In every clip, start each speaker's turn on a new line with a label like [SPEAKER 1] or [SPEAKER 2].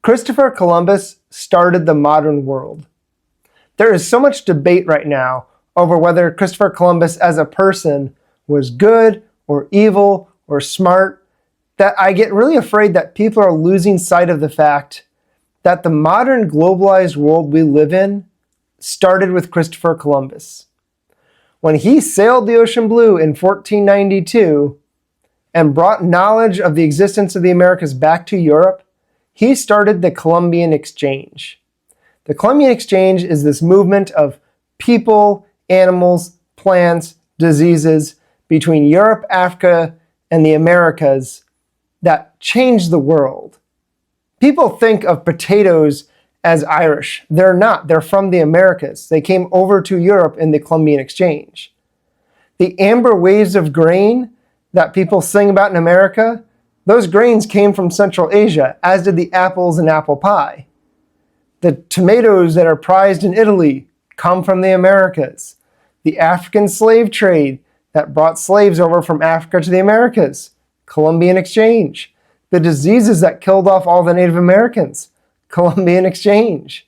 [SPEAKER 1] Christopher Columbus started the modern world. There is so much debate right now over whether Christopher Columbus as a person was good or evil or smart that I get really afraid that people are losing sight of the fact that the modern globalized world we live in started with Christopher Columbus. When he sailed the ocean blue in 1492 and brought knowledge of the existence of the Americas back to Europe, he started the Columbian Exchange. The Columbian Exchange is this movement of people, animals, plants, diseases between Europe, Africa, and the Americas that changed the world. People think of potatoes as Irish. They're not. They're from the Americas. They came over to Europe in the Columbian Exchange. The amber waves of grain that people sing about in America, those grains came from Central Asia, as did the apples in apple pie. The tomatoes that are prized in Italy come from the Americas. The African slave trade that brought slaves over from Africa to the Americas, Columbian Exchange. The diseases that killed off all the Native Americans, Columbian Exchange.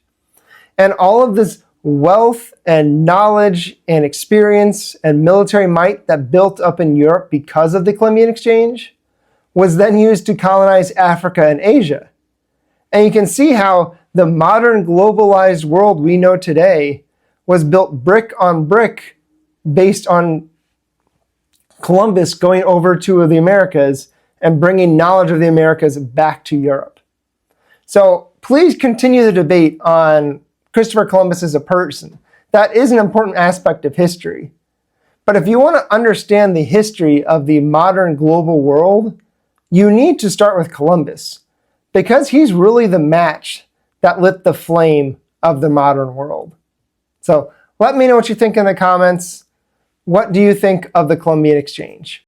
[SPEAKER 1] And all of this wealth and knowledge and experience and military might that built up in Europe because of the Columbian Exchange was then used to colonize Africa and Asia. And you can see how the modern globalized world we know today was built brick on brick based on Columbus going over to the Americas and bringing knowledge of the Americas back to Europe. So please continue the debate on Christopher Columbus as a person. That is an important aspect of history. But if you want to understand the history of the modern global world, you need to start with Columbus, because he's really the match that lit the flame of the modern world. So let me know what you think in the comments. What do you think of the Columbian Exchange?